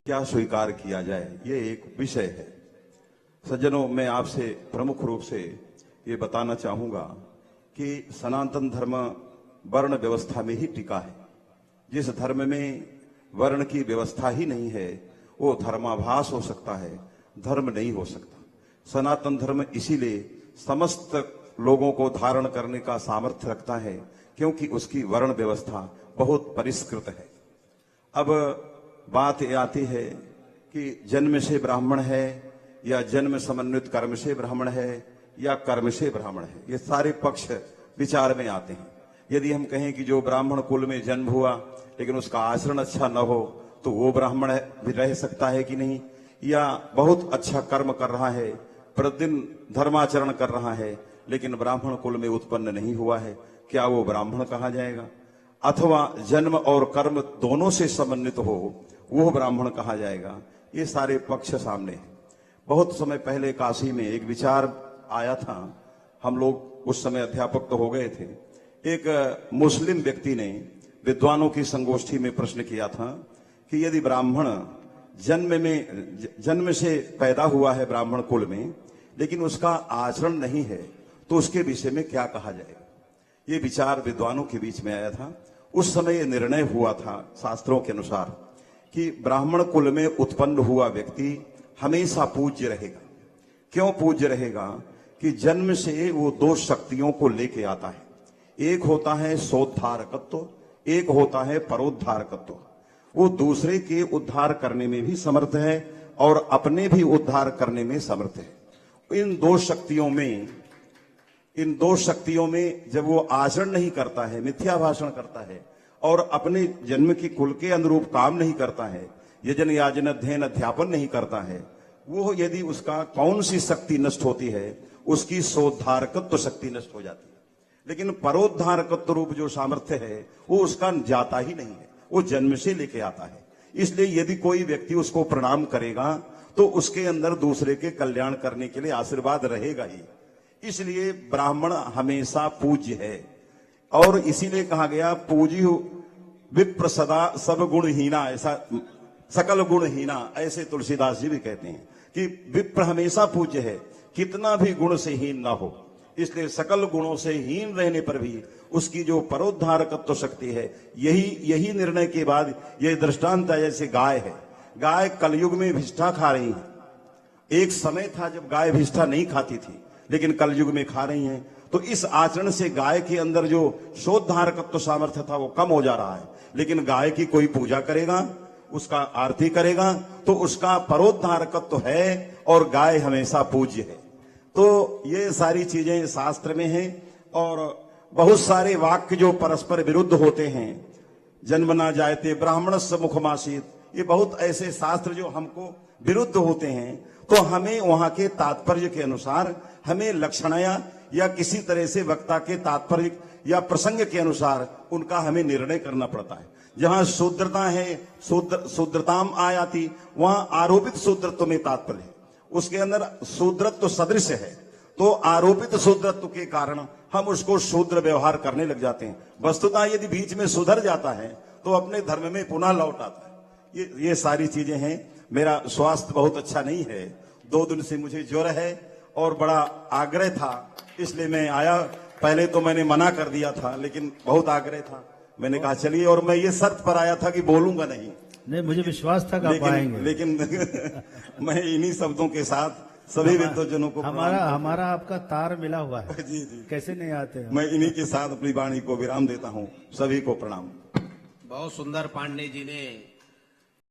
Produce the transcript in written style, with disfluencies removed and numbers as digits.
क्या स्वीकार किया जाए, ये एक विषय है। सज्जनों, मैं आपसे प्रमुख रूप से ये बताना चाहूंगा कि सनातन धर्म वर्ण व्यवस्था में ही टिका है। जिस धर्म में वर्ण की व्यवस्था ही नहीं है वो धर्माभास हो सकता है, धर्म नहीं हो सकता। सनातन धर्म इसीलिए समस्त लोगों को धारण करने का सामर्थ्य रखता है क्योंकि उसकी वर्ण व्यवस्था बहुत परिष्कृत है। अब बात ये आती है कि जन्म से ब्राह्मण है या जन्म समन्वित कर्म से ब्राह्मण है या कर्म से ब्राह्मण है, ये सारे पक्ष विचार में आते हैं। यदि हम कहें कि जो ब्राह्मण कुल में जन्म हुआ लेकिन उसका आचरण अच्छा न हो तो वो ब्राह्मण भी रह सकता है कि नहीं, या बहुत अच्छा कर्म कर रहा है, प्रतिदिन धर्माचरण कर रहा है लेकिन ब्राह्मण कुल में उत्पन्न नहीं हुआ है, क्या वो ब्राह्मण कहा जाएगा? अथवा जन्म और कर्म दोनों से समन्वित हो वो ब्राह्मण कहा जाएगा? ये सारे पक्ष सामने हैं। बहुत समय पहले काशी में एक विचार आया था, हम लोग उस समय अध्यापक तो हो गए थे। एक मुस्लिम व्यक्ति ने विद्वानों की संगोष्ठी में प्रश्न किया था कि यदि ब्राह्मण जन्म से पैदा हुआ है ब्राह्मण कुल में लेकिन उसका आचरण नहीं है तो उसके विषय में क्या कहा जाएगा? ये विचार विद्वानों के बीच में आया था। उस समय ये निर्णय हुआ था शास्त्रों के अनुसार कि ब्राह्मण कुल में उत्पन्न हुआ व्यक्ति हमेशा पूज्य रहेगा। क्यों पूज्य रहेगा? कि जन्म से वो दो शक्तियों को लेके आता है, एक होता है सोद्धारकत्व, एक होता है परोद्धारकत्व। वो दूसरे के उद्धार करने में भी समर्थ है और अपने भी उद्धार करने में समर्थ है। इन दो शक्तियों में जब वो आचरण नहीं करता है, मिथ्या भाषण करता है और अपने जन्म की कुल के अनुरूप काम नहीं करता है, यजन याजन अध्ययन अध्यापन नहीं करता है, वो यदि उसका कौन सी शक्ति नष्ट होती है? उसकी सोद्धारकत्व शक्ति नष्ट हो जाती है। लेकिन परोद्धारकत्व रूप जो सामर्थ्य है वो उसका जाता ही नहीं है, वो जन्म से लेके आता है। इसलिए यदि कोई व्यक्ति उसको प्रणाम करेगा तो उसके अंदर दूसरे के कल्याण करने के लिए आशीर्वाद रहेगा ही। इसलिए ब्राह्मण हमेशा पूज्य है और इसीलिए कहा गया पूज्य विप्र सदा सब गुणहीना, ऐसा सकल गुणहीना, ऐसे तुलसीदास जी भी कहते हैं कि विप्र हमेशा पूज्य है, कितना भी गुण से हीन ना हो। इसलिए सकल गुणों से हीन रहने पर भी उसकी जो परोद्धारकत्व शक्ति है, यही निर्णय के बाद यह दृष्टांत है। जैसे गाय है, गाय कलयुग में भिष्ठा खा रही है। एक समय था जब गाय भिष्ठा नहीं खाती थी लेकिन कलयुग में खा रही हैं। तो इस आचरण से गाय के अंदर जो शोधधारकत्व सामर्थ्य था वो कम हो जा रहा है। लेकिन गाय की कोई पूजा करेगा, उसका आरती करेगा तो उसका परोद्धारकत्व है और गाय हमेशा पूज्य है। तो ये सारी चीजें शास्त्र में हैं और बहुत सारे वाक्य जो परस्पर विरुद्ध होते हैं, जन्म ना जायते ब्राह्मणस्य मुखमासीत, ये बहुत ऐसे शास्त्र जो हमको विरुद्ध होते हैं, तो हमें वहां के तात्पर्य के अनुसार, हमें लक्षणया या किसी तरह से वक्ता के तात्पर्य या प्रसंग के अनुसार उनका हमें निर्णय करना पड़ता है। जहां शूद्रता है, शूद्रताम आयाति, वहां आरोपित शूद्रत्व में तात्पर्य है, उसके अंदर शूद्रत्व सदृश है, तो आरोपित शूद्रत्व के कारण हम उसको शूद्र व्यवहार करने लग जाते हैं। वस्तुतः यदि बीच में सुधर जाता है तो अपने धर्म में पुनः लौट आता है। ये सारी चीजें हैं। मेरा स्वास्थ्य बहुत अच्छा नहीं है, 2 दिन से मुझे ज्वर है और बड़ा आग्रह था, इसलिए मैं आया। पहले तो मैंने मना कर दिया था लेकिन बहुत आग्रह था, मैंने कहा चलिए, और मैं ये शर्त पर आया था कि बोलूंगा नहीं, मुझे विश्वास था कि आप आएंगे। लेकिन मैं इन्हीं शब्दों के साथ सभी विद्वजनों को हमारा आपका तार मिला हुआ है। जी जी, कैसे नहीं आते हैं? मैं इन्हीं के साथ अपनी वाणी को विराम देता हूँ। सभी को प्रणाम। बहुत सुंदर पांडे जी ने